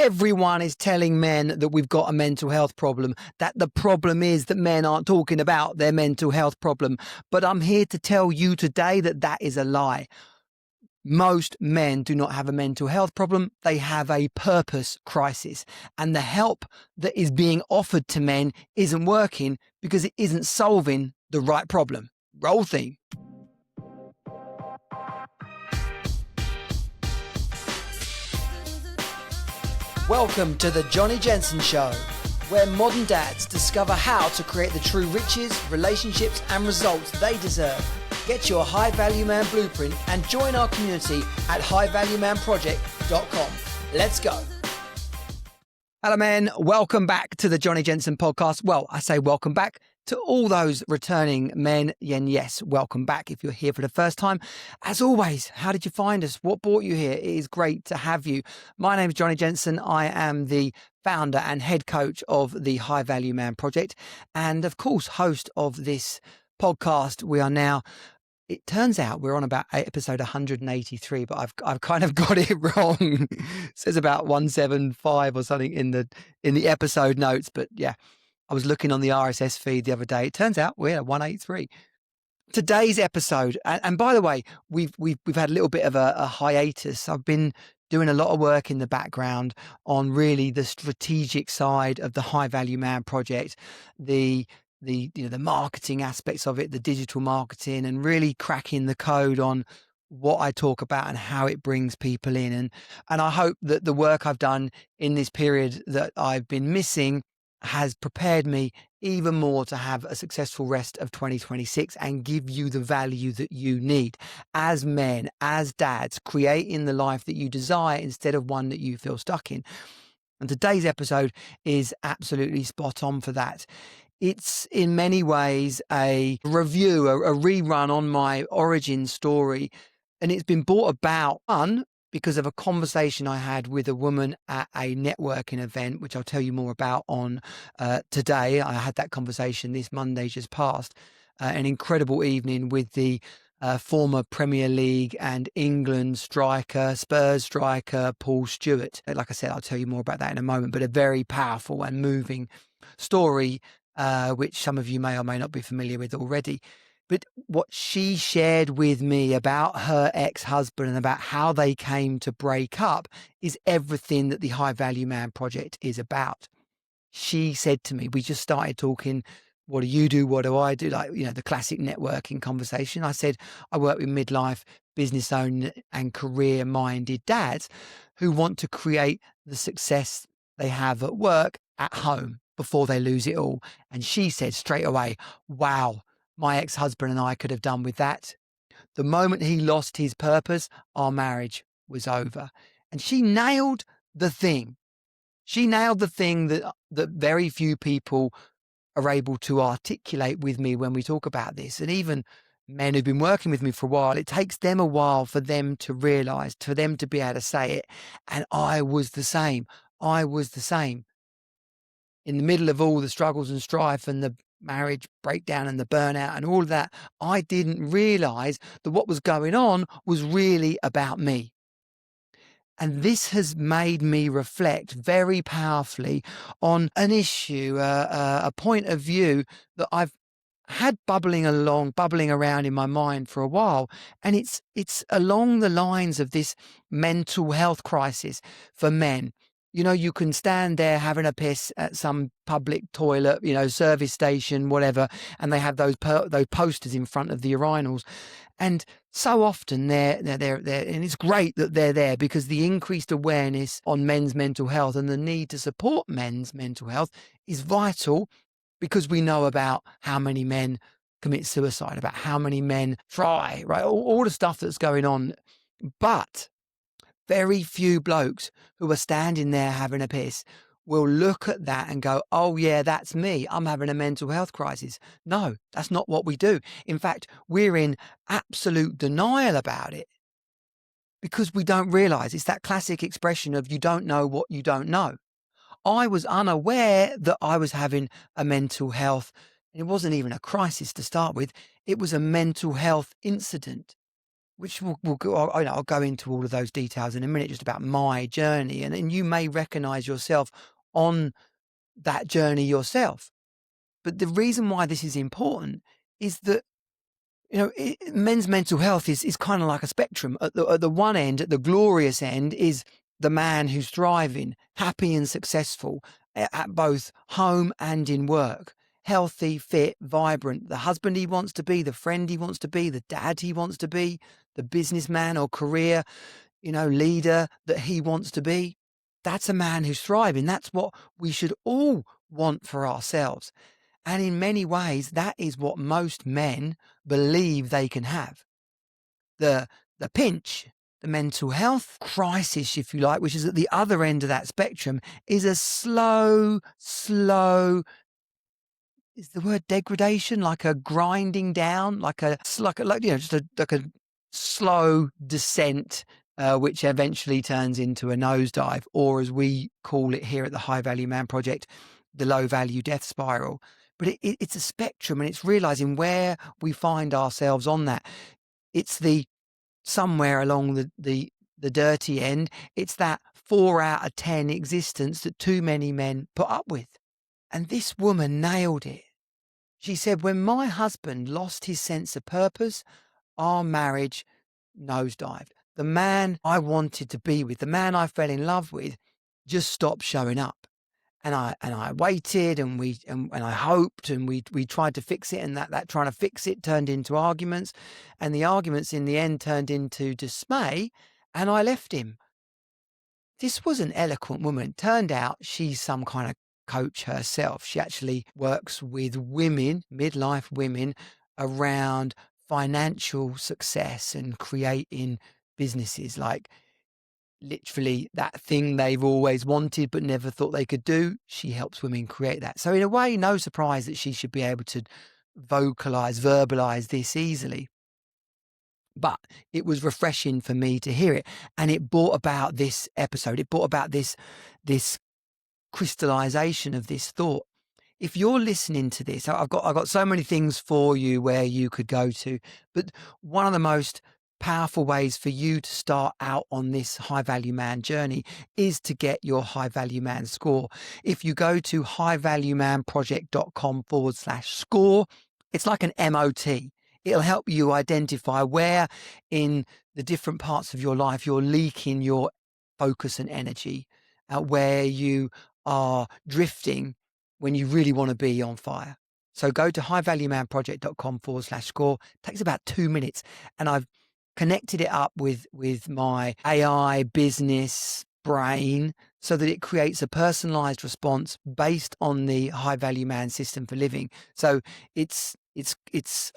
Everyone is telling men that we've got a mental health problem, that the problem is that men aren't talking about their mental health problem. But I'm here to tell you today that that is a lie. Most men do not have a mental health problem. They have a purpose crisis. And the help that is being offered to men isn't working because it isn't solving the right problem. Roll theme. Welcome to the Jonnie Jensen Show, where modern dads discover how to create the true riches, relationships and results they deserve. Get your High Value Man blueprint and join our community at highvaluemanproject.com. Let's go. Hello, men. Welcome back to the Jonnie Jensen podcast. Well, I say welcome back to all those returning men. And yes, welcome back if you're here for the first time. As always, how did you find us? What brought you here? It is great to have you. My name is Jonnie Jensen. I am the founder and head coach of the High Value Man Project and, of course, host of this podcast. We are now, it turns out we're on about episode 183, but I've kind of got it wrong. It says about 175 or something in the episode notes, but yeah. I was looking on the RSS feed the other day. It turns out we're at 183. Today's episode, and by the way, we've had a little bit of a hiatus. I've been doing a lot of work in the background on really the strategic side of the High Value Man project, the marketing aspects of it, the digital marketing, and really cracking the code on what I talk about and how it brings people in. And I hope that the work I've done in this period that I've been missing has prepared me even more to have a successful rest of 2026 and give you the value that you need as men, as dads, creating the life that you desire instead of one that you feel stuck in. And today's episode is absolutely spot on for that. It's in many ways a review, a rerun on my origin story. And it's been brought about, because of a conversation I had with a woman at a networking event, which I'll tell you more about on today. I had that conversation this Monday just past, an incredible evening with the former Premier League and England striker, Spurs striker, Paul Stewart. Like I said, I'll tell you more about that in a moment, but a very powerful and moving story, which some of you may or may not be familiar with already. But what she shared with me about her ex-husband and about how they came to break up is everything that the High Value Man Project is about. She said to me, we just started talking, what do you do? What do I do? Like, the classic networking conversation. I said, I work with midlife, business owner and career-minded dads who want to create the success they have at work at home before they lose it all. And she said straight away, wow, my ex-husband and I could have done with that. The moment he lost his purpose, our marriage was over. And she nailed the thing. She nailed the thing that very few people are able to articulate with me when we talk about this. And even men who've been working with me for a while, it takes them a while for them to realize, for them to be able to say it. And I was the same. I was the same. In the middle of all the struggles and strife and the marriage breakdown and the burnout and all of that, I didn't realize that what was going on was really about me. And this has made me reflect very powerfully on an issue, a point of view that I've had bubbling around in my mind for a while. And it's along the lines of this mental health crisis for men. You can stand there having a piss at some public toilet, service station, whatever, and they have those posters in front of the urinals. And so often they're, and it's great that they're there because the increased awareness on men's mental health and the need to support men's mental health is vital because we know about how many men commit suicide, about how many men try, right? All the stuff that's going on. But very few blokes who are standing there having a piss will look at that and go, oh yeah, that's me. I'm having a mental health crisis. No, that's not what we do. In fact, we're in absolute denial about it because we don't realize it's that classic expression of you don't know what you don't know. I was unaware that I was having a mental health. It wasn't even a crisis to start with. It was a mental health incident. which we'll go, I'll go into all of those details in a minute, just about my journey. And you may recognize yourself on that journey yourself. But the reason why this is important is that, men's mental health is kind of like a spectrum. At the one end, at the glorious end, is the man who's thriving, happy and successful at both home and in work. Healthy, fit, vibrant, the husband he wants to be, the friend he wants to be, the dad he wants to be, the businessman or career, leader that he wants to be. That's a man who's thriving. That's what we should all want for ourselves. And in many ways, that is what most men believe they can have. The pinch, the mental health crisis, if you like, which is at the other end of that spectrum, is a slow, is the word degradation, like a grinding down, like a slow descent, which eventually turns into a nosedive, or as we call it here at the High Value Man Project, the low value death spiral. But it's a spectrum, and it's realizing where we find ourselves on that. It's somewhere along the dirty end. It's that 4 out of 10 existence that too many men put up with. And this woman nailed it. She said, when my husband lost his sense of purpose, our marriage nosedived. The man I wanted to be with, the man I fell in love with, just stopped showing up. And I waited, and I hoped, and we tried to fix it, and that trying to fix it turned into arguments, and the arguments in the end turned into dismay, and I left him. This was an eloquent woman. Turned out she's some kind of coach herself. She actually works with women, midlife women, around financial success and creating businesses, like literally that thing they've always wanted but never thought they could do. She helps women create that. So in a way, no surprise that she should be able to verbalize this easily. But it was refreshing for me to hear it. And it brought about this episode. It brought about this crystallization of this thought. If you're listening to this, I've got so many things for you where you could go to, but one of the most powerful ways for you to start out on this high value man journey is to get your high value man score. If you go to highvaluemanproject.com/score, it's like an MOT. It'll help you identify where in the different parts of your life you're leaking your focus and energy, where you are drifting when you really want to be on fire. So go to highvaluemanproject.com/score. It takes about 2 minutes, and I've connected it up with my AI business brain so that it creates a personalized response based on the high value man system for living. So it's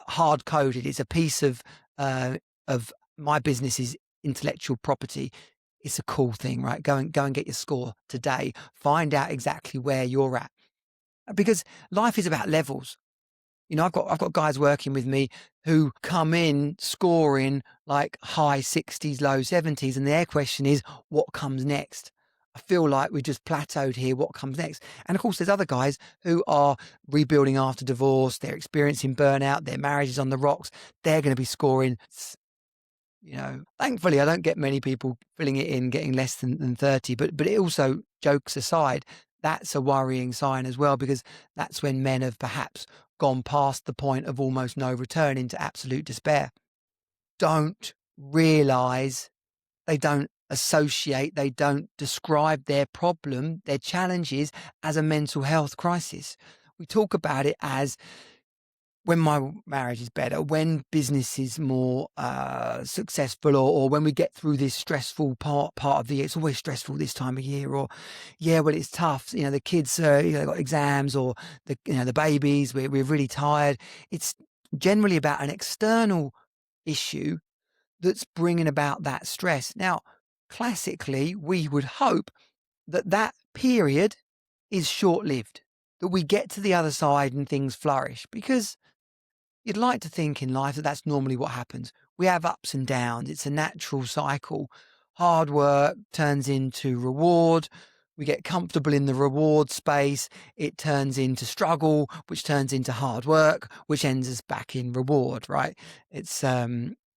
hard coded. It's a piece of my business's intellectual property. It's a cool thing, right? Go and get your score today. Find out exactly where you're at, because life is about levels. I've got guys working with me who come in scoring like high 60s, low 70s, and their question is, what comes next? I feel like we just plateaued here. What comes next? And of course, there's other guys who are rebuilding after divorce. They're experiencing burnout. Their marriage is on the rocks. They're going to be scoring. Thankfully, I don't get many people filling it in, getting less than 30. But it also, jokes aside, that's a worrying sign as well, because that's when men have perhaps gone past the point of almost no return into absolute despair. Don't realize, they don't associate, they don't describe their problem, their challenges as a mental health crisis. We talk about it as when my marriage is better, when business is more successful, or when we get through this stressful part of the year. It's always stressful this time of year, or it's tough. The kids got exams, or the babies. We're really tired. It's generally about an external issue that's bringing about that stress. Now, classically, we would hope that period is short-lived, that we get to the other side and things flourish, because you'd like to think in life that that's normally what happens. We have ups and downs. It's a natural cycle. Hard work turns into reward. We get comfortable in the reward space. It turns into struggle, which turns into hard work, which ends us back in reward, right? It's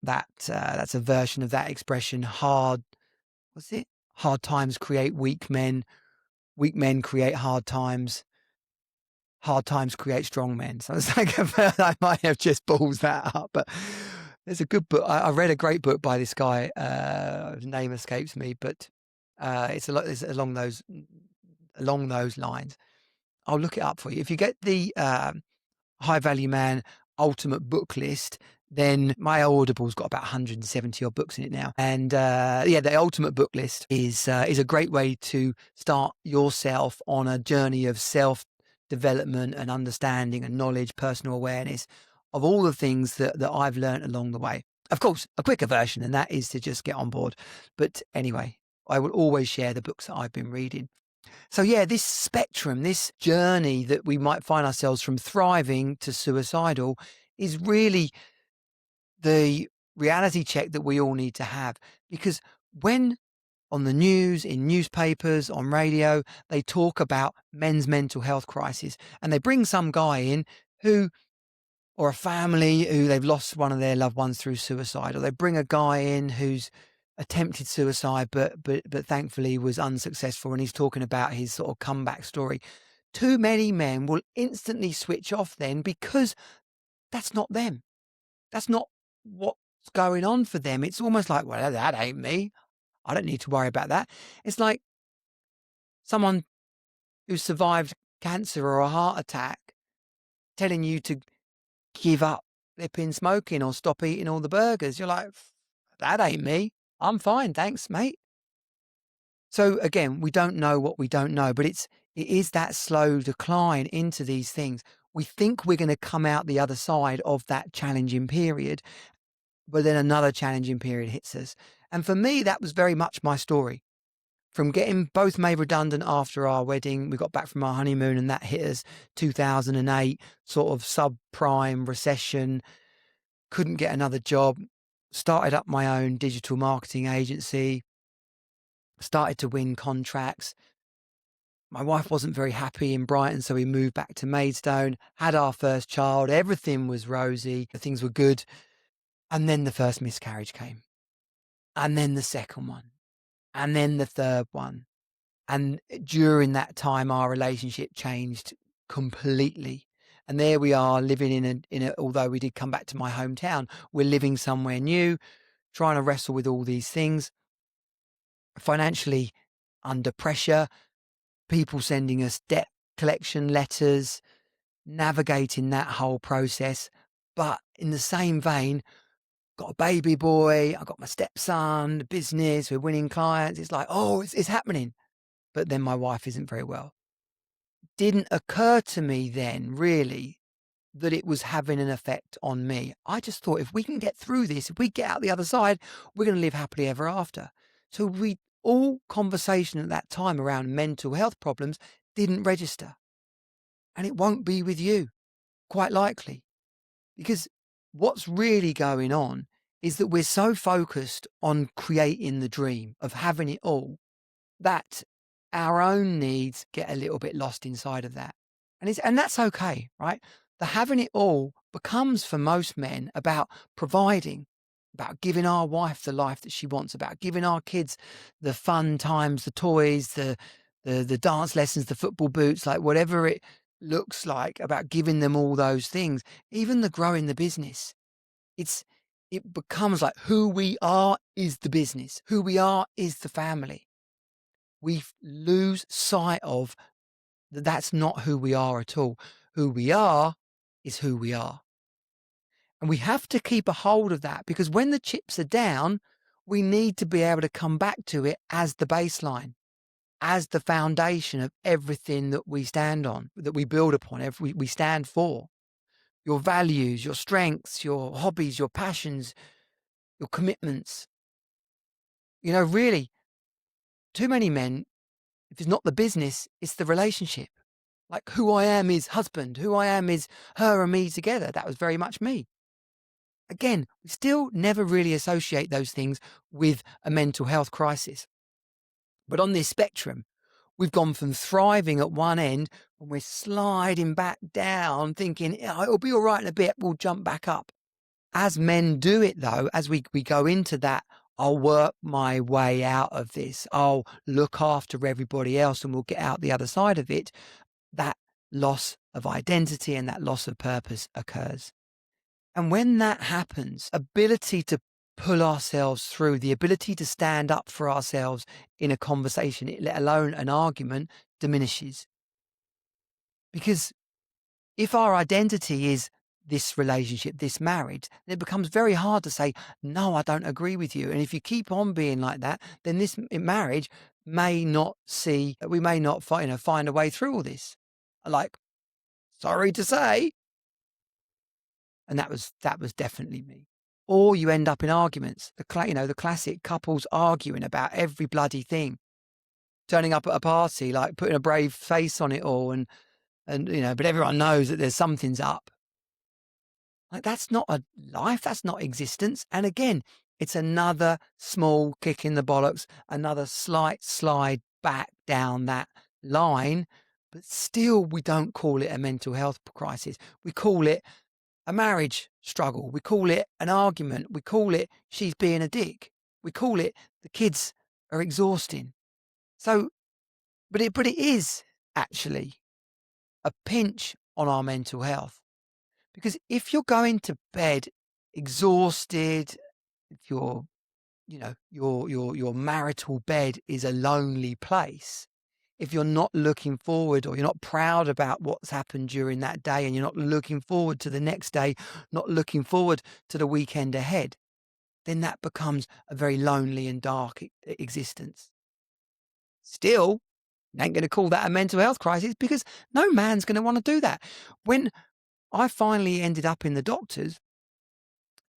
that's a version of that expression. Hard times create weak men create hard times create strong men. So it's like I might have just balls that up, but there's a good book. I read a great book by this guy. His name escapes me, but it's along those lines. I'll look it up for you. If you get the High Value Man Ultimate Book List, then my Audible's got about 170 odd books in it now. And the Ultimate Book List is a great way to start yourself on a journey of self-development and understanding and knowledge, personal awareness of all the things that I've learned along the way. Of course, a quicker version, and that is to just get on board. But anyway, I will always share the books that I've been reading. So yeah, this spectrum, this journey that we might find ourselves from thriving to suicidal is really the reality check that we all need to have. Because when on the news, in newspapers, on radio, they talk about men's mental health crisis, and they bring some guy in or a family who they've lost one of their loved ones through suicide, or they bring a guy in who's attempted suicide, but thankfully was unsuccessful, and he's talking about his sort of comeback story. Too many men will instantly switch off then, because that's not them. That's not what's going on for them. It's almost like, well, that ain't me. I don't need to worry about that. It's like someone who survived cancer or a heart attack telling you to give up flipping smoking or stop eating all the burgers. You're like, that ain't me. I'm fine, thanks, mate. So again, we don't know what we don't know, but it is that slow decline into these things. We think we're going to come out the other side of that challenging period, but then another challenging period hits us. And for me, that was very much my story. From getting both made redundant after our wedding, we got back from our honeymoon, and that hit us 2008, sort of subprime recession, couldn't get another job, started up my own digital marketing agency, started to win contracts. My wife wasn't very happy in Brighton, so we moved back to Maidstone, had our first child, everything was rosy, things were good. And then the first miscarriage came. And then the second one. And then the third one. And during that time, our relationship changed completely. And there we are living in a, although we did come back to my hometown, we're living somewhere new, trying to wrestle with all these things, financially under pressure, people sending us debt collection letters, navigating that whole process. But in the same vein, got a baby boy, I got my stepson, the business, we're winning clients. It's like, oh, it's happening. But then my wife isn't very well. Didn't occur to me then, really, that it was having an effect on me. I just thought, if we can get through this, if we get out the other side, we're going to live happily ever after. So all conversation at that time around mental health problems didn't register. And it won't be with you, quite likely. Because what's really going on is that we're so focused on creating the dream of having it all that our own needs get a little bit lost inside of that. And that's okay, right? The having it all becomes, for most men, about providing, about giving our wife the life that she wants, about giving our kids the fun times, the toys, the dance lessons, the football boots, like whatever it looks like, about giving them all those things, even the growing the business. It becomes like who we are is the business, who we are is the family. We lose sight of that's not who we are at all. Who we are is who we are. And we have to keep a hold of that, because when the chips are down, we need to be able to come back to it as the baseline, as the foundation of everything that we stand on, that we build upon, we stand for. Your values, your strengths, your hobbies, your passions, your commitments. You know, really, too many men, if it's not the business, it's the relationship. Like, who I am is husband, who I am is her and me together. That was very much me. Again, we still never really associate those things with a mental health crisis. But on this spectrum, we've gone from thriving at one end, and we're sliding back down thinking, it'll be all right in a bit, we'll jump back up. as men do it, though, as we go into that, I'll work my way out of this. I'll look after everybody else and we'll get out the other side of it. That loss of identity and that loss of purpose occurs. And when that happens, ability to pull ourselves through, the ability to stand up for ourselves in a conversation, let alone an argument, diminishes. Because if our identity is this relationship, this marriage, then it becomes very hard to say, no, I don't agree with you. And if you keep on being like that, then this marriage may not we may not find a way through all this. Like, sorry to say. And that was definitely me. Or you end up in arguments, the classic couples arguing about every bloody thing, turning up at a party, like putting a brave face on it all. And but everyone knows that there's something's up. Like, that's not a life, that's not existence. And again, it's another small kick in the bollocks, another slight slide back down that line. But still, we don't call it a mental health crisis. We call it a marriage struggle. We call it an argument. We call it she's being a dick. We call it the kids are exhausting. So, but it is actually a pinch on our mental health. Because if you're going to bed exhausted, if your marital bed is a lonely place, if you're not looking forward or you're not proud about what's happened during that day and you're not looking forward to the next day, not looking forward to the weekend ahead, then that becomes a very lonely and dark existence. Still, you ain't going to call that a mental health crisis because no man's going to want to do that. When I finally ended up in the doctors,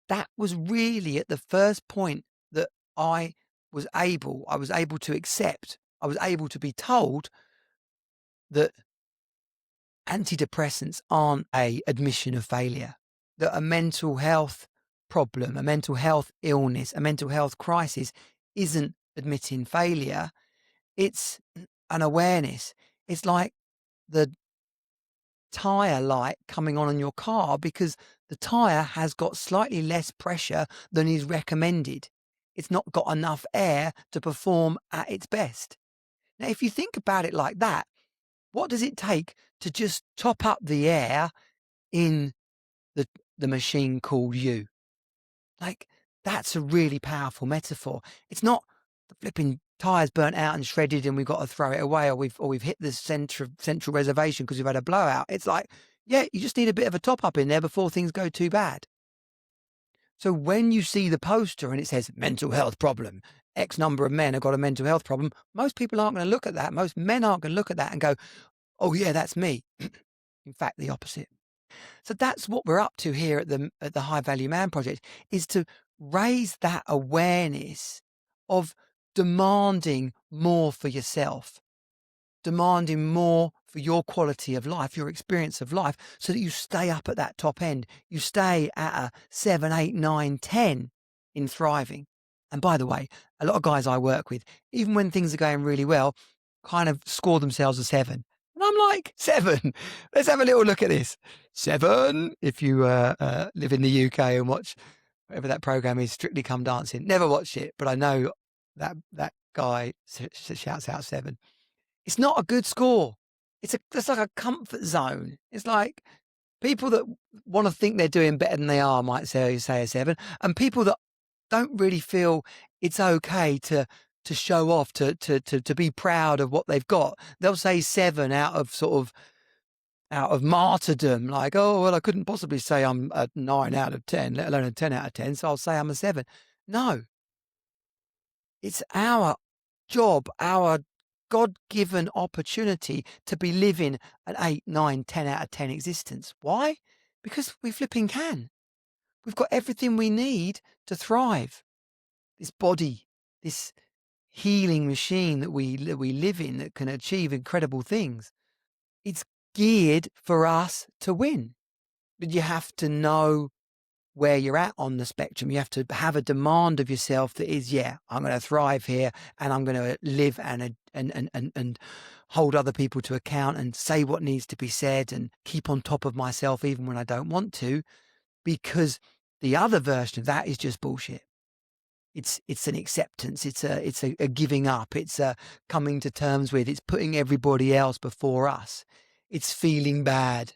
that was really at the first point that I was able to accept, I was able to be told that antidepressants aren't a admission of failure, that a mental health problem, a mental health illness, a mental health crisis isn't admitting failure. It's an awareness. It's like the tyre light coming on your car because the tyre has got slightly less pressure than is recommended. It's not got enough air to perform at its best. Now, if you think about it like that, what does it take to just top up the air in the machine called you? Like, that's a really powerful metaphor. It's not the flipping tyres burnt out and shredded and we've got to throw it away, or we've hit the central reservation because we've had a blowout. It's like, yeah, you just need a bit of a top up in there before things go too bad. So when you see the poster and it says mental health problem, X number of men have got a mental health problem, most people aren't going to look at that. Most men aren't going to look at that and go, oh yeah, that's me. In fact, the opposite. So that's what we're up to here at the High Value Man Project, is to raise that awareness of demanding more for yourself, demanding more for your quality of life, your experience of life, so that you stay up at that top end. You stay at a 7, 8, 9, 10 in thriving. And by the way, a lot of guys I work with, even when things are going really well, kind of score themselves a 7. And I'm like, 7? Let's have a little look at this. 7, if you live in the UK and watch whatever that program is, Strictly Come Dancing. Never watched it, but I know that guy shouts out 7. It's not a good score. It's like a comfort zone. It's like people that want to think they're doing better than they are might say a 7, and people that don't really feel it's okay to show off, to be proud of what they've got, they'll say 7 out of martyrdom, like, oh, well, I couldn't possibly say I'm a 9 out of 10, let alone a 10 out of 10, so I'll say I'm a 7. No. It's our job, our God-given opportunity to be living an 8, 9, 10 out of 10 existence. Why? Because we flipping can. We've got everything we need to thrive. This body, this healing machine that we live in that can achieve incredible things. It's geared for us to win. But you have to know where you're at on the spectrum. You have to have a demand of yourself that is, yeah, I'm going to thrive here and I'm going to live and hold other people to account and say what needs to be said and keep on top of myself even when I don't want to, because The other version of that is just bullshit. It's an acceptance. It's a giving up. It's a coming to terms with. It's putting everybody else before us. It's feeling bad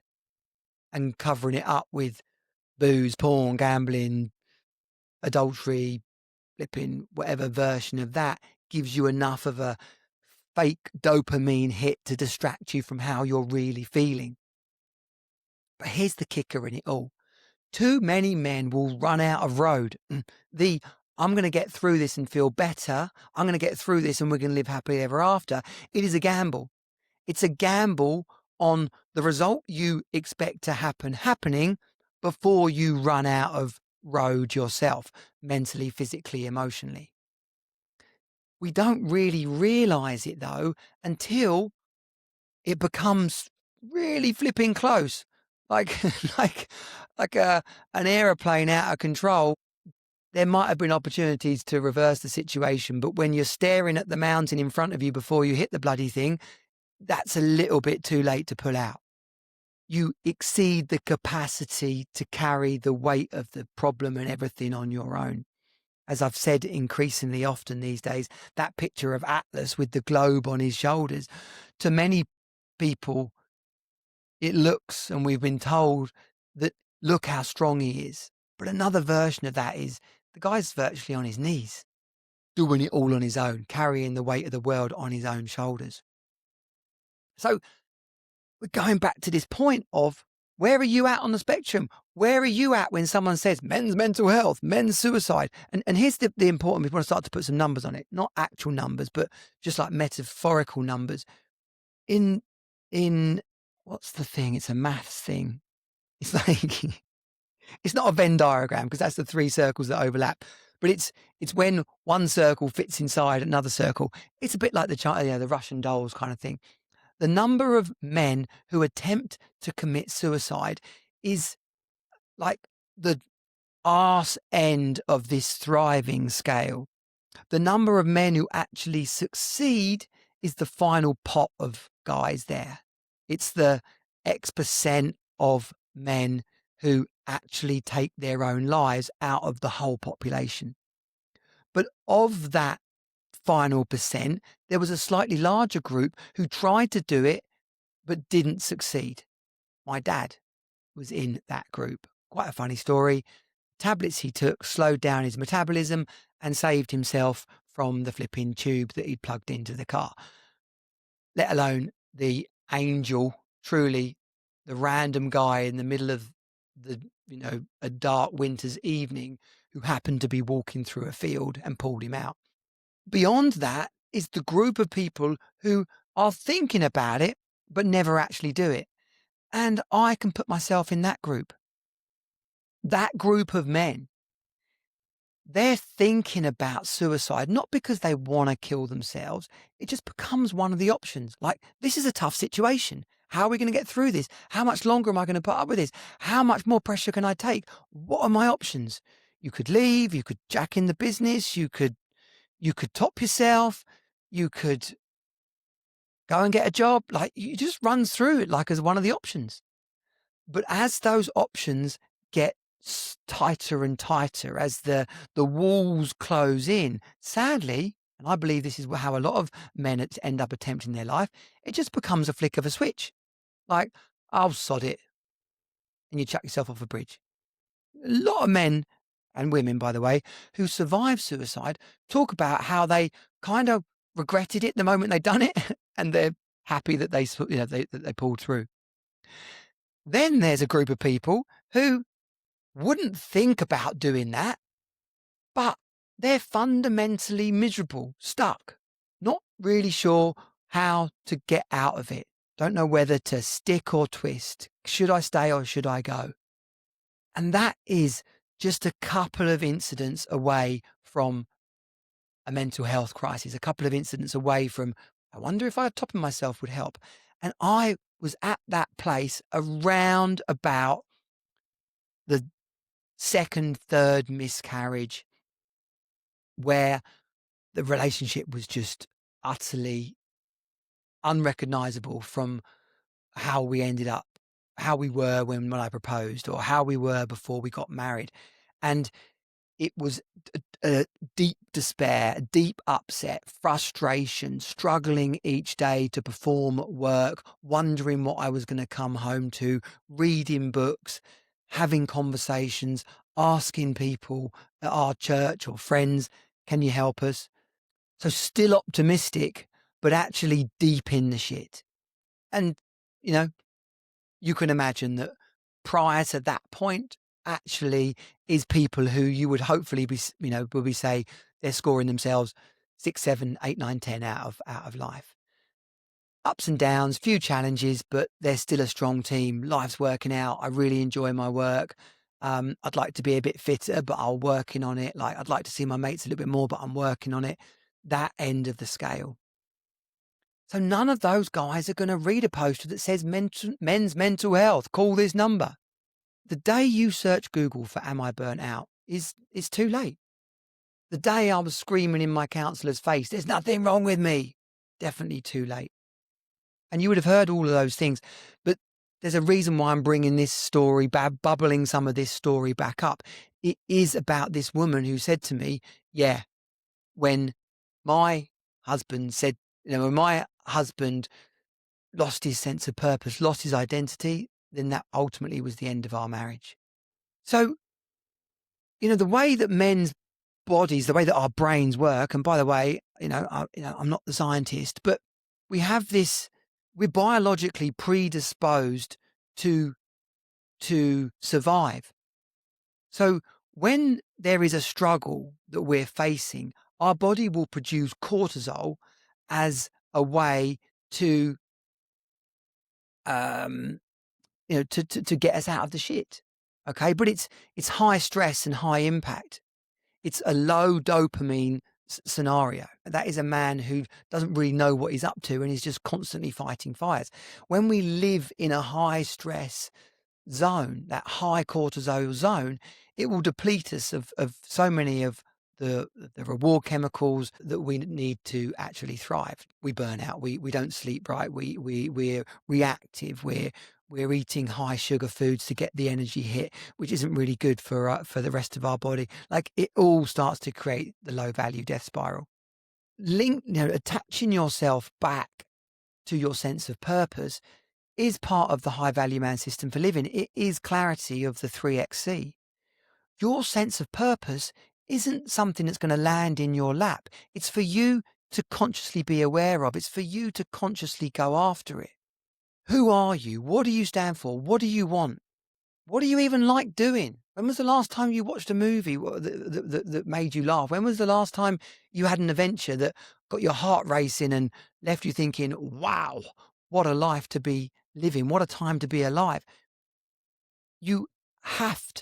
and covering it up with booze, porn, gambling, adultery, flipping whatever version of that gives you enough of a fake dopamine hit to distract you from how you're really feeling. But here's the kicker in it all. Too many men will run out of road. I'm going to get through this and feel better. I'm going to get through this and we're going to live happily ever after. It is a gamble. It's a gamble on the result you expect to happening before you run out of road yourself, mentally, physically, emotionally. We don't really realize it though until it becomes really flipping close, like an aeroplane out of control. There might have been opportunities to reverse the situation, but when you're staring at the mountain in front of you before you hit the bloody thing, that's a little bit too late to pull out. You exceed the capacity to carry the weight of the problem and everything on your own. As I've said increasingly often these days, that picture of Atlas with the globe on his shoulders, to many people, it looks, and we've been told that look how strong he is. But another version of that is the guy's virtually on his knees, doing it all on his own, carrying the weight of the world on his own shoulders. So we're going back to this point of, where are you at on the spectrum? Where are you at when someone says men's mental health, men's suicide? And here's the important, we want to start to put some numbers on it, not actual numbers, but just like metaphorical numbers. In what's the thing? It's a maths thing. It's like, it's not a Venn diagram because that's the three circles that overlap, but it's when one circle fits inside another circle. It's a bit like the Russian dolls kind of thing. The number of men who attempt to commit suicide is like the arse end of this thriving scale. The number of men who actually succeed is the final pot of guys there. It's the X% of men who actually take their own lives out of the whole population. But of that final percent, there was a slightly larger group who tried to do it but didn't succeed. My dad was in that group. Quite a funny story. Tablets he took slowed down his metabolism and saved himself from the flipping tube that he'd plugged into the car. Let alone the angel, truly the random guy in the middle of a dark winter's evening who happened to be walking through a field and pulled him out. Beyond that is the group of people who are thinking about it, but never actually do it. And I can put myself in that group. That group of men, they're thinking about suicide, not because they want to kill themselves. It just becomes one of the options. Like, this is a tough situation. How are we going to get through this? How much longer am I going to put up with this? How much more pressure can I take? What are my options? You could leave, you could jack in the business, you could top yourself, you could go and get a job. Like, you just run through it like as one of the options. But as those options get tighter and tighter, as the walls close in, sadly, and I believe this is how a lot of men end up attempting their life, it just becomes a flick of a switch. Like, I'll sod it. And you chuck yourself off a bridge. A lot of men and women, by the way, who survive suicide talk about how they kind of regretted it the moment they'd done it, and they're happy that they pulled through. Then there's a group of people who wouldn't think about doing that, but they're fundamentally miserable, stuck, not really sure how to get out of it. Don't know whether to stick or twist. Should I stay or should I go? And that is just a couple of incidents away from a mental health crisis, a couple of incidents away from, I wonder if topping myself would help. And I was at that place around about the second, third miscarriage, where the relationship was just utterly unrecognizable from how we ended up, how we were when I proposed, or how we were before we got married. And it was a deep despair, deep upset, frustration, struggling each day to perform at work, wondering what I was going to come home to, reading books, having conversations, asking people at our church or friends, can you help us? So still optimistic, but actually deep in the shit. And, you know, you can imagine that prior to that point actually is people who you would hopefully be, will be say they're scoring themselves 6, 7, 8, 9, 10 out of life. Ups and downs, few challenges, but they're still a strong team. Life's working out. I really enjoy my work. I'd like to be a bit fitter, but I'm working on it. Like I'd like to see my mates a little bit more, but I'm working on it. That end of the scale. So none of those guys are going to read a poster that says men's mental health. Call this number. The day you search Google for "Am I burnt out" is too late. The day I was screaming in my counsellor's face, "There's nothing wrong with me," definitely too late. And you would have heard all of those things, but there's a reason why I'm bringing this story, bubbling some of this story back up. It is about this woman who said to me, yeah, when my husband said, when my husband lost his sense of purpose, lost his identity, then that ultimately was the end of our marriage. So, the way that men's bodies, the way that our brains work, and by the way, I'm not the scientist, but we have this, we're biologically predisposed to survive. So when there is a struggle that we're facing, our body will produce cortisol as a way to to get us out of the shit. Okay, but it's high stress and high impact. It's a low dopamine scenario. That is a man who doesn't really know what he's up to and is just constantly fighting fires. When we live in a high stress zone, that high cortisol zone, it will deplete us of so many of the reward chemicals that we need to actually thrive. We burn out. We don't sleep right. We're reactive. We're eating high sugar foods to get the energy hit, which isn't really good for the rest of our body. Like it all starts to create the low value death spiral. Attaching yourself back to your sense of purpose is part of the high value man system for living. It is clarity of the 3XC. Your sense of purpose isn't something that's going to land in your lap. It's for you to consciously be aware of. It's for you to consciously go after it. Who are you? What do you stand for? What do you want? What do you even like doing? When was the last time you watched a movie that made you laugh? When was the last time you had an adventure that got your heart racing and left you thinking, wow, what a life to be living, what a time to be alive? You have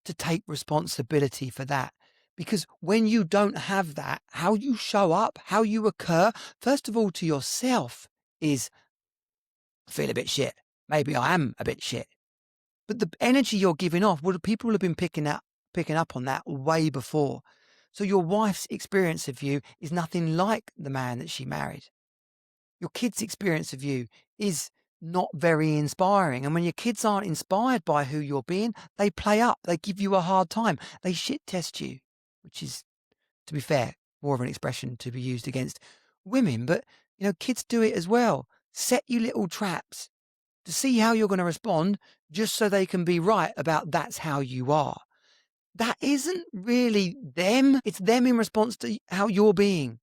to take responsibility for that. Because when you don't have that, how you show up, how you occur, first of all to yourself is, I feel a bit shit. Maybe I am a bit shit. But the energy you're giving off, people will have been picking up on that way before. So your wife's experience of you is nothing like the man that she married. Your kids' experience of you is not very inspiring. And when your kids aren't inspired by who you're being, they play up, they give you a hard time, they shit test you, which is, to be fair, more of an expression to be used against women. But, kids do it as well. Set you little traps to see how you're going to respond just so they can be right about that's how you are. That isn't really them. It's them in response to how you're being.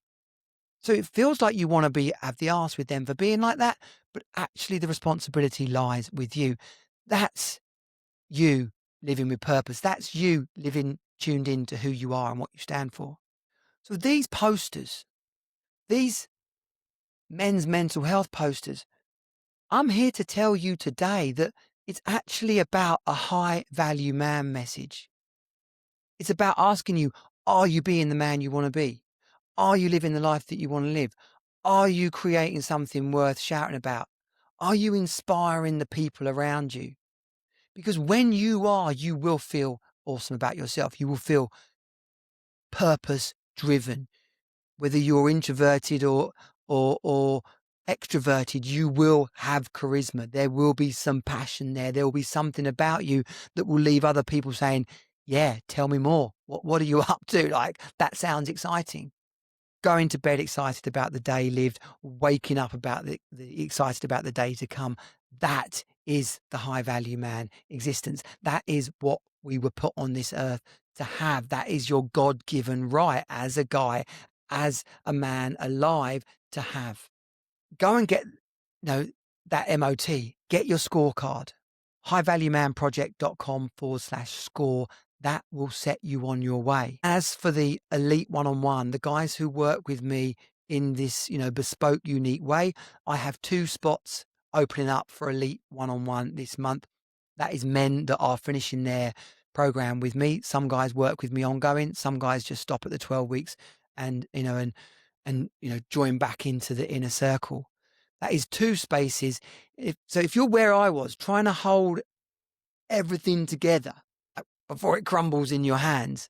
So it feels like you want to have the arse with them for being like that, but actually the responsibility lies with you. That's you living with purpose. That's you living tuned in to who you are and what you stand for. So these posters, these men's mental health posters, I'm here to tell you today that it's actually about a high value man message. It's about asking you, are you being the man you want to be? Are you living the life that you want to live? Are you creating something worth shouting about? Are you inspiring the people around you? Because when you are, you will feel awesome about yourself. You will feel purpose driven. Whether you're introverted or extroverted, you will have charisma. There will be some passion there. There will be something about you that will leave other people saying, Yeah, tell me more. What are you up to? Like, that sounds exciting. Going to bed excited about the day lived, waking up about the excited about the day to come. That is the high value man existence. That is what we were put on this earth to have. That is your God-given right as a guy, as a man alive to have. Go and get, that MOT, get your scorecard, highvaluemanproject.com/score. That will set you on your way. As for the elite one-on-one, the guys who work with me in this, bespoke, unique way, I have 2 spots opening up for elite one-on-one this month. That is men that are finishing their program with me. Some guys work with me ongoing. Some guys just stop at the 12 weeks and join back into the inner circle. That is 2 spaces. If you're where I was, trying to hold everything together before it crumbles in your hands,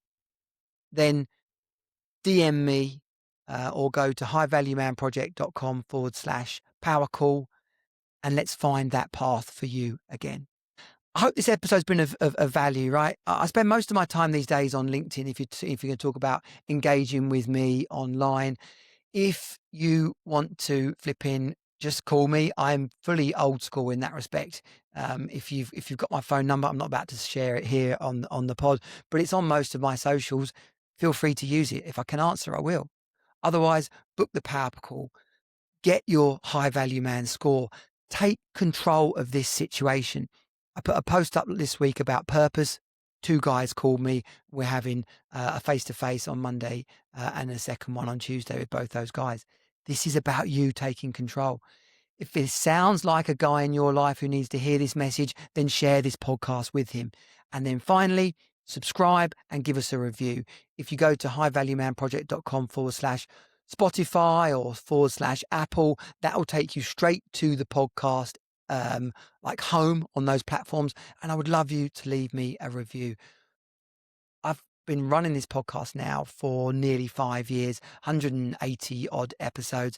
then DM me or go to highvaluemanproject.com/power call, and let's find that path for you again. I hope this episode's been of value, right? I spend most of my time these days on LinkedIn if you're going to talk about engaging with me online. If you want to flip in, just call me. I'm fully old school in that respect. If you've got my phone number, I'm not about to share it here on the pod, but it's on most of my socials. Feel free to use it. If I can answer, I will. Otherwise, book the power call. Get your high value man score. Take control of this situation. I put a post up this week about purpose. 2 guys called me. We're having a face-to-face on Monday and a second one on Tuesday with both those guys. This is about you taking control. If it sounds like a guy in your life who needs to hear this message, then share this podcast with him. And then finally, subscribe and give us a review. If you go to highvaluemanproject.com/Spotify or /Apple, that will take you straight to the podcast, like home on those platforms. And I would love you to leave me a review. I've been running this podcast now for nearly 5 years, 180 odd episodes.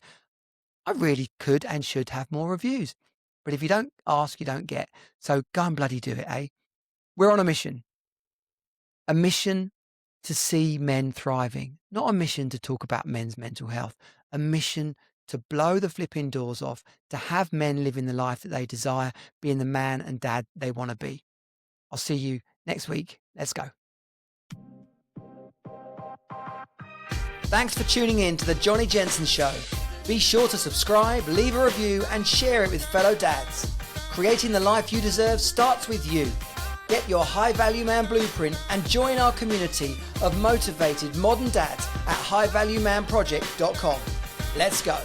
I really could and should have more reviews. But if you don't ask, you don't get. So go and bloody do it, eh? We're on a mission to see men thriving, not a mission to talk about men's mental health, a mission to blow the flipping doors off, to have men living the life that they desire, being the man and dad they want to be. I'll see you next week. Let's go. Thanks for tuning in to the Jonnie Jensen Show. Be sure to subscribe, leave a review, and share it with fellow dads. Creating the life you deserve starts with you. Get your high value man blueprint and join our community of motivated modern dads at highvaluemanproject.com. Let's go.